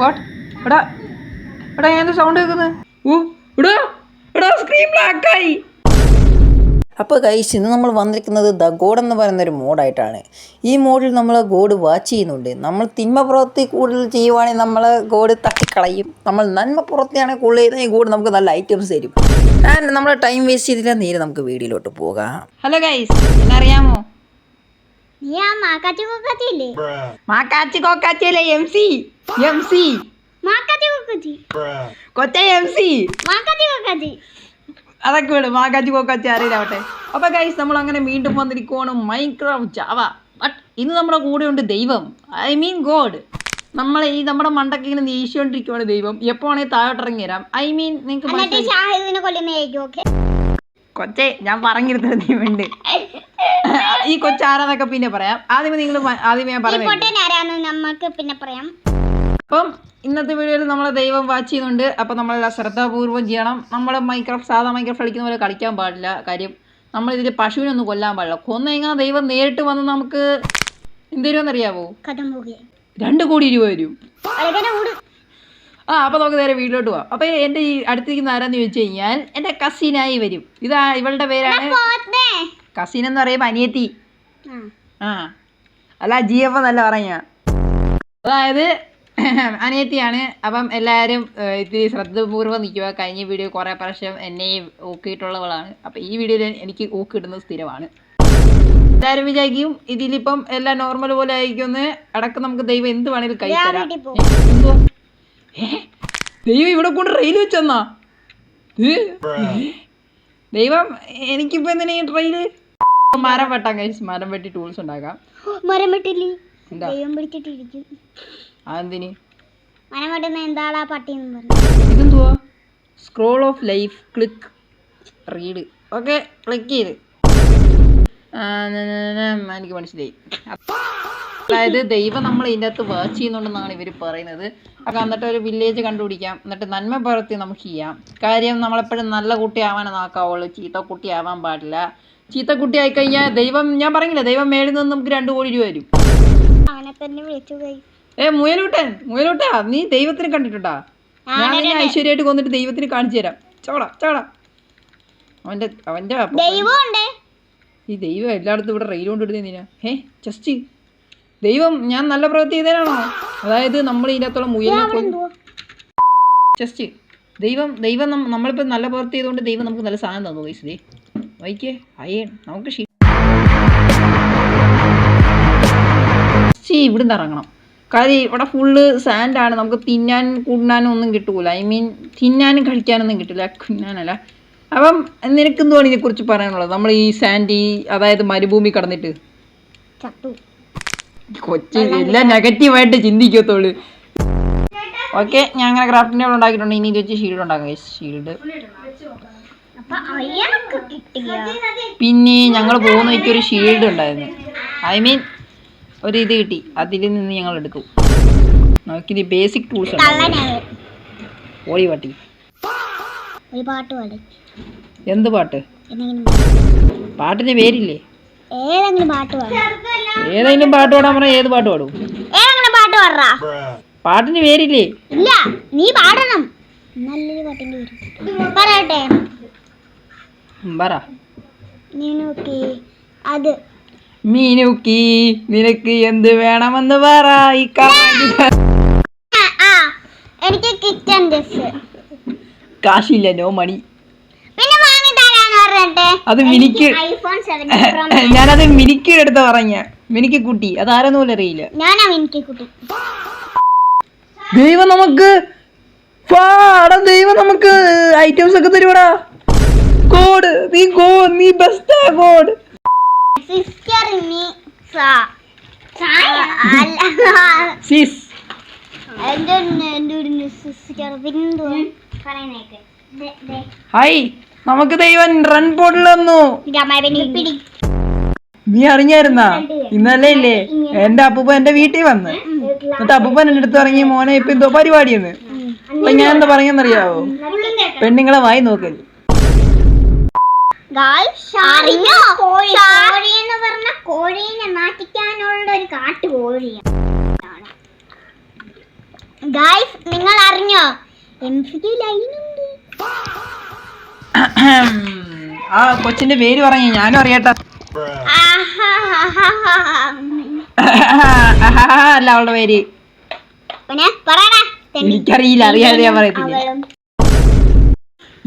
What എടാ എടാ ഞാൻ സൗണ്ട് കേൾക്കുന്നത് ഓ എടാ എടാ സ്ക്രീൻ ബ്ലാക്കായി. അപ്പോൾ ഗൈസ് ഇന്ന് നമ്മൾ വന്നിരിക്കുന്നത് ദ ഗോഡ് എന്ന് പറയുന്നൊരു മോഡായിട്ടാണ്. ഈ മോഡിൽ നമ്മൾ ഗോഡ് വാച്ച് ചെയ്യുന്നുണ്ട്. നമ്മൾ തിന്മ പ്രവൃത്തി കൂടുതൽ ചെയ്യുവാണെങ്കിൽ നമ്മൾ ഗോഡ് തട്ടിക്കളയും. നമ്മൾ നന്മ പ്രവൃത്തിയാണെങ്കിൽ കൂടുതൽ ചെയ്താൽ ഈ ഗോഡ് നമുക്ക് നല്ല ഐറ്റംസ് തരും. ആൻഡ് നമ്മൾ ടൈം വേസ്റ്റ് ചെയ്തില്ല, നേരെ നമുക്ക് വീഡിയോയിലോട്ട് പോകാം. ഹലോ ഗൈസ്, എന്നറിയാമോ മാക്കാച്ചി കോക്കാച്ചിയല്ലേ എം സി കൊച്ച എം സി അതൊക്കെ വിടും. മാക്കാച്ചി കോക്കാച്ചി അറിയില്ലാവട്ടെ. അപ്പോൾ ഗൈസ് നമ്മൾ അങ്ങനെ വീണ്ടും വന്നിരിക്കുവാണ് മൈൻക്രാഫ്റ്റ് ജാവ. ബട്ട് ഇന്ന് നമ്മുടെ കൂടെ ഉണ്ട് ദൈവം, ഐ മീൻ ഗോഡ്. നമ്മൾ ഈ നമ്മുടെ മണ്ടൊക്കെ ഇങ്ങനെ നീശിക്കൊണ്ടിരിക്കുവാണ് ദൈവം. എപ്പോ ആണെങ്കിൽ താഴോട്ടിറങ്ങി തരാം. ഐ മീൻ നിങ്ങൾക്ക് കൊച്ചെ ഞാൻ പറഞ്ഞിരുന്നത് ദൈവമുണ്ട്. ഈ കൊച്ചാരാന്നൊക്കെ പിന്നെ പറയാം. ആദ്യമേ ഞാൻ പറയാം. അപ്പം ഇന്നത്തെ വീഡിയോയിൽ നമ്മളെ ദൈവം വാച്ച് ചെയ്യുന്നുണ്ട്. അപ്പം നമ്മളെല്ലാം ശ്രദ്ധാപൂർവ്വം ചെയ്യണം. നമ്മൾ സാധാ മൈക്രാഫ്റ്റ് കളിക്കുന്ന പോലെ കളിക്കാൻ പാടില്ല. കാര്യം നമ്മളിതിൽ പശുവിനൊന്നും കൊല്ലാൻ പാടില്ല. കൊന്നെങ്ങാ ദൈവം നേരിട്ട് വന്ന് നമുക്ക് എന്തേരുമെന്നറിയാവോ? 2 കോടി രൂപ വരും. അപ്പോൾ നമുക്ക് നേരെ വീട്ടിലോട്ട് പോവാം. അപ്പോൾ എൻ്റെ ഈ അടുത്തിരിക്കുന്ന ആരാന്ന് ചോദിച്ചു കഴിഞ്ഞാൽ എൻ്റെ കസിനായി വരും. ഇതാ ഇവളുടെ പേരാണ് കസിൻ എന്ന് പറയുമ്പോൾ അനിയത്തി. അല്ല GF എന്നല്ല പറഞ്ഞ, അതായത് അനിയത്തിയാണ്. അപ്പം എല്ലാവരും ഇത്തിരി ശ്രദ്ധാപൂർവ്വം നിൽക്കുക. കഴിഞ്ഞ വീഡിയോ കുറേ പ്രാവശ്യം എന്നെയും ഊക്കിയിട്ടുള്ളവളാണ്. അപ്പം ഈ വീഡിയോയിൽ എനിക്ക് ഊക്കിടുന്നത് സ്ഥിരമാണ്. എല്ലാവരും വിചാരിക്കും ഇതിലിപ്പം എല്ലാം നോർമൽ പോലെ ആയിരിക്കുമെന്ന്. ഇടയ്ക്ക് നമുക്ക് ദൈവം എന്ത് വേണേലും കൈ തരാം. എന്തുവാ ദൈവം ഇവിടെ കൊണ്ട് റെയിൽ വെച്ചെന്നാ ദൈവം എനിക്കിപ്പോൾ എന്തിനാ ഈ ട്രെയില്? മരം വെട്ടാം കഴിച്ച് മരം വെട്ടി ടൂൾസ് ഉണ്ടാക്കാം. എന്താ അതെന്തിന്? ഇതെന്തുവാ? Scroll of life click read. Okay, click ചെയ്ത് എനിക്ക് മനസ്സിലായി. അതായത് ദൈവം നമ്മൾ ഇതിൻ്റെ അകത്ത് വാച്ച് ചെയ്യുന്നുണ്ടെന്നാണ് ഇവർ പറയുന്നത്. അപ്പോൾ എന്നിട്ട് ഒരു വില്ലേജ് കണ്ടുപിടിക്കാം, എന്നിട്ട് നന്മ പ്രവൃത്തി നമുക്ക് ചെയ്യാം. കാര്യം നമ്മളെപ്പോഴും നല്ല കുട്ടിയാവാനേ നോക്കാവുള്ളൂ, ചീത്ത കുട്ടിയാവാൻ പാടില്ല. ചീത്ത കുട്ടി ആയിക്കഴിഞ്ഞാൽ ദൈവം, ഞാൻ പറഞ്ഞില്ല, ദൈവം മേളിൽ നിന്ന് നമുക്ക് 2 കോടി രൂപ വരും. മുയലൂട്ടാ നീ ദൈവത്തിന് കണ്ടിട്ടുണ്ടാ? ഞാൻ നിന്നെ ഐശ്വര്യമായിട്ട് കൊന്നിട്ട് ദൈവത്തിന് കാണിച്ചു തരാം. ചോടാ അവന്റെ ഈ ദൈവം എല്ലായിടത്തും ഇവിടെ റെയിൽ കൊണ്ടിടുന്നതിനാ? ജസ്റ്റ് ദൈവം ഞാൻ നല്ല പ്രവൃത്തി ചെയ്തതിനാണോ? അതായത് നമ്മൾ ഇതിനകത്തുള്ള മുയലിനെ ജസ്റ്റ് ദൈവം നമ്മളിപ്പോൾ നല്ല പ്രവൃത്തി ചെയ്തുകൊണ്ട് ദൈവം നമുക്ക് നല്ല സാധനം തന്നു. വൈസ് വൈക്കേ അയ്യൻ നമുക്ക് ഇവിടുന്ന് ഇറങ്ങണം. കാര്യം ഇവിടെ ഫുള്ള് സാൻഡാണ്. നമുക്ക് തിന്നാനും ഒന്നും കിട്ടൂല. ഐ മീൻ തിന്നാനും കഴിക്കാനൊന്നും കിട്ടില്ല. തിന്നാനല്ല. അപ്പം നിനക്കെന്തുവാണ് ഇതിനെക്കുറിച്ച് പറയാനുള്ളത്? നമ്മൾ ഈ സാൻഡ് അതായത് മരുഭൂമി കടന്നിട്ട് കൊച്ചു എല്ലാം നെഗറ്റീവായിട്ട് ചിന്തിക്കത്തുള്ളൂ. ഓക്കെ, ഞാൻ അങ്ങനെ ക്രാഫ്റ്റിംഗ് ടേബിൾ ഉണ്ടാക്കിയിട്ടുണ്ട്. ഇനി ഇത് വെച്ച് ഷീൽഡ് ഉണ്ടാക്കാം. ഷീൽഡ് പിന്നെ ഞങ്ങൾ പോകുന്ന വഴിക്കൊരു ഷീൽഡ് ഉണ്ടായിരുന്നു. ഐ മീൻ ഒരു ഇത് കിട്ടി, അതിൽ നിന്ന് ഞങ്ങൾ എടുത്തു. നമുക്കിത് ബേസിക് ടൂൾസ് ഓടി പാട്ടി. എന്ത് പാട്ട്? പാട്ടിന്റെ പേരില്ലേ? ഏതെങ്കിലും പാട്ട് പാടാൻ പറഞ്ഞാൽ ഏത് പാട്ട് പാടും? പാട്ടിന് പേരില്ലേ? ഇല്ല, നീ പാടണം. നല്ലൊരു പാട്ടിന്റെ പേര് പറയട്ടെ. പറ. അത് മീനുക്കി നിനക്ക് എന്ത് വേണമെന്ന് പറ. എനിക്ക് കിച്ചൺ ഡ്രസ് കാശില്ല, നോ മണി. പിന്നെ വാങ്ങി തരാന്ന് പറഞ്ഞിട്ട് അത് മിനിക്ക് ഐഫോൺ 17 Pro ഞാനത് മിനിക്ക് എടുത്ത് പറഞ്ഞ മിനിക്ക് കുട്ടി. അതാരെന്ന് പോലും അറിയില്ല. ഞാനാ മിനിക്ക് കുട്ടി. ദൈവം നമുക്ക് ഐറ്റംസ് ഒക്കെ തരുവാടാ. ഗോഡ് നീ ബെസ്റ്റാ ഗോഡ്. സിസ്റ്റർ സിസ് ഹായ്, നമുക്ക് ദൈവം റൺ പോർട്ടൽ തന്നു. നീ അറിഞ്ഞായിരുന്നാ? ഇന്നലെ ഇല്ലേ എന്റെ അപ്പൂപ്പ എന്റെ വീട്ടിൽ വന്ന്, എന്നിട്ട് അപ്പൂപ്പൻ എന്റെ അടുത്ത് ഇറങ്ങി മോനെ ഇപ്പൊ എന്തോ പരിപാടിയെന്ന്. അപ്പൊ ഞാൻ എന്താ പറഞ്ഞെന്നറിയാവോ? പെണ്ണുങ്ങളെ വായി നോക്കല്. കോഴീനെ മാറ്റിക്കാനുള്ള ഒരു കാട്ടുകോഴിയാണ്. ഗായ്സ് നിങ്ങൾ അറിഞ്ഞോ MCQ ലൈനുണ്ട്. ആ കൊച്ചിന്റെ പേര് പറഞ്ഞു ഞാനും അറിയട്ടെ. അല്ല അവളുടെ പേര് പിന്നെ പറയണേ. എനിക്കറിയില്ല, അറിയാതെ ഞാൻ പറയത്തില്ല.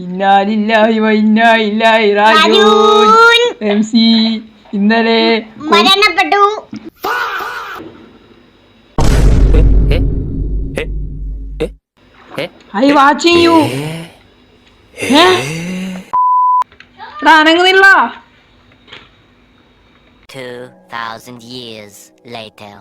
ഇന്നാലില്ലാഹി വ ഇന്നാ ഇലൈഹി റാജിഊൻ. MC ഇന്നലെ മരണപ്പെട്ടു. I watching you. അനങ്ങുന്നില്ല. 2000 years later.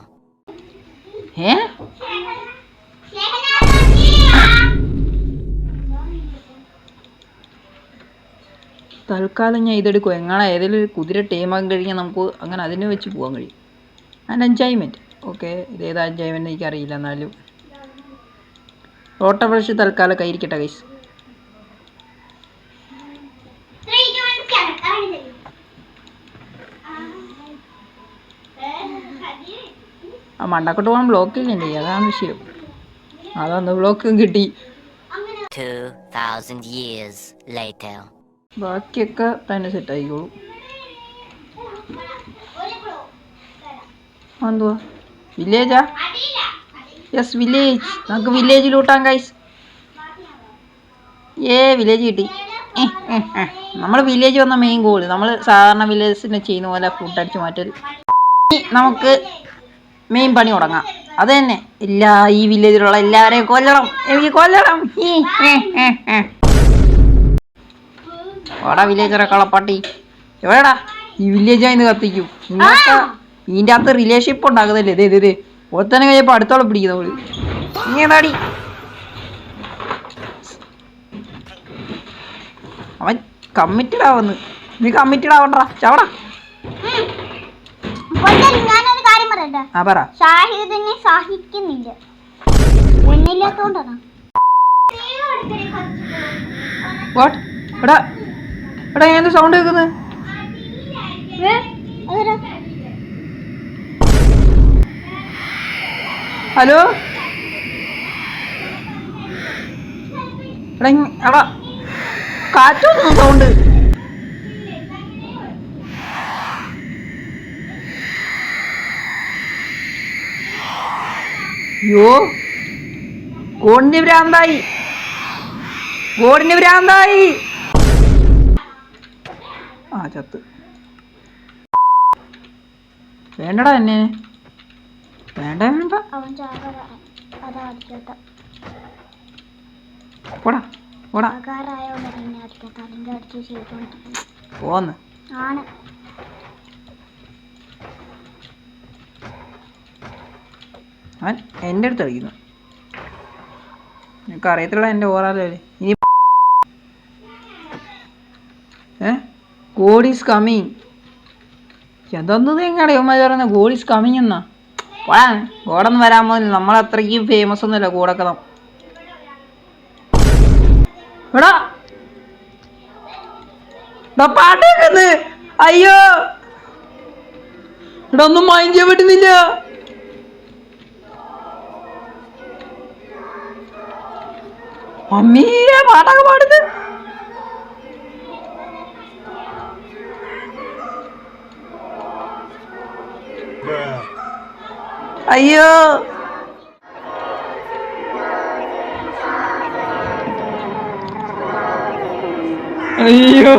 തൽക്കാലം ഞാൻ ഇതെടുക്കും. എങ്ങനെ ഏതെങ്കിലും ഒരു കുതിര ടീമാകാൻ കഴിഞ്ഞാൽ നമുക്ക് അങ്ങനെ അതിനെ വെച്ച് പോകാൻ കഴിയും. And enjoyment. ഓക്കെ, ഇതേതാ എൻജോയ്മെൻറ്റ് എനിക്കറിയില്ല, എന്നാലും ഓട്ട ബ്രഷ് തൽക്കാലം കയ്യിരിക്കട്ടെ ഗൈസ്. ആ മണ്ടക്കോട്ട് പോകാൻ ബ്ലോക്കില്ലേ, അതാണ് വിഷയം. അതൊന്ന് ബ്ലോക്കും കിട്ടി. 2000 years later. ബാക്കിയൊക്കെ തന്നെ സെറ്റ് ആയിക്കോളും. എന്തുവാ വില്ലേജാ? Yes village. നമുക്ക് വില്ലേജ് ലൂട്ടാം ഗൈസ്. വില്ലേജ് കിട്ടി. നമ്മൾ വില്ലേജ് വന്ന മെയിൻ ഗോൾ നമ്മൾ സാധാരണ വില്ലേജിനെ ചെയ്യുന്ന പോലെ ഫുഡ് അടിച്ച് മാറ്റൽ. നമുക്ക് മെയിൻ പണി തുടങ്ങാം. അത് തന്നെ, ഈ വില്ലേജിലുള്ള എല്ലാവരെയും കൊല്ലണം. എനിക്ക് കൊല്ലണം. ഓടാ വില്ലേജറെ കളപ്പട്ടി. എവിടെടാ ഈ വില്ലേജായിന്ന് കത്തിക്കും. നിങ്ങൾക്ക് ഇതിൻ്റെ അകത്ത് റിലേഷൻഷിപ്പ് ഉണ്ടാകുന്നല്ലേ. ഇതേ ഒത്തനെ കഴിയപ്പോൾ അടുത്തോളം പിടിക്കുന്ന പോലെ. ഇങ്ങേതാടി അവൻ കമ്മിറ്റഡ് ആവുന്നു. നീ കമ്മിറ്റഡ് ആവണ്ടാ, ചവടാ. ഞാനൊരു കാര്യം പറയട്ടെ. ആ പറ. ഷാഹിദിനെ സഹിക്കുന്നില്ല, ഒന്നില്ലാത്തോണ്ടാണ്. വാട്ട്? എടാ എന്ത് സൗണ്ട് കേൾക്കുന്നത്? ഹലോ എടാ കാറ്റൊന്നും സൗണ്ട്. യോ ഗോഡിന് ഭ്രാന്തായി. ആ ചത്ത്. വേണ്ടടാ എന്നെ. വേണ്ട പോടാ പോന്ന്. അവൻ എൻ്റെ അടുത്ത് കളിക്കുന്നു. നിനക്ക് അറിയത്തില്ല എൻ്റെ ഓറാലേ. ഇനി ഗോഡ് ഈസ് കമ്മിങ്. എന്തൊന്നും എങ്ങാടെ ഉമ്മാര് പറയുന്നത് ഗോഡ് ഈസ് കമ്മിങ് എന്നാ? ഗോഡൊന്നും വരാൻ പോകുന്നില്ല. നമ്മളത്രയ്ക്കും ഫേമസ് ഒന്നുമില്ല ഗോഡൊക്കെ. എടാ പാട്ട് കേൾക്കുന്നത്. അയ്യോ ഇവിടെ ഒന്നും മൈൻഡ് ചെയ്യാൻ പറ്റുന്നില്ല. അമ്മീരെ പാട്ടൊക്കെ പാടുന്നത്. അയ്യോ അയ്യോ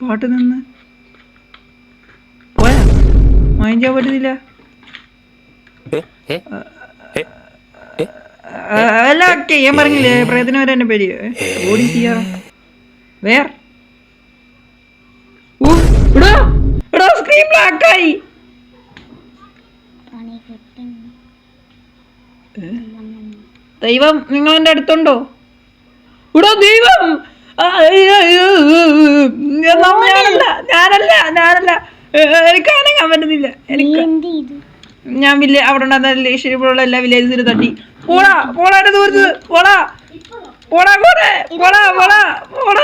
പാട്ട് നിന്ന് പോയാ വാങ്ങിക്കാൻ പറ്റുന്നില്ല. അല്ല ഞാൻ പറഞ്ഞില്ലേ പ്രയത്നം വരെ എൻ്റെ പേര് ഓടി ചെയ്യാറ വേർ. സ്ക്രീൻ ബ്ലാക്കായി. ദൈവം നിങ്ങൾ എൻ്റെ അടുത്തുണ്ടോ? ഇവിടെ ദൈവം ഞാനല്ല എനിക്ക് അനങ്ങാൻ പറ്റുന്നില്ല. ഞാൻ അവിടെ ഉണ്ടാകുന്ന എല്ലാ വില്ലേജിന് തട്ടി പോടാ ദൂരത്ത് പോടാ പോടാ പോടാ പോടാ പോടാ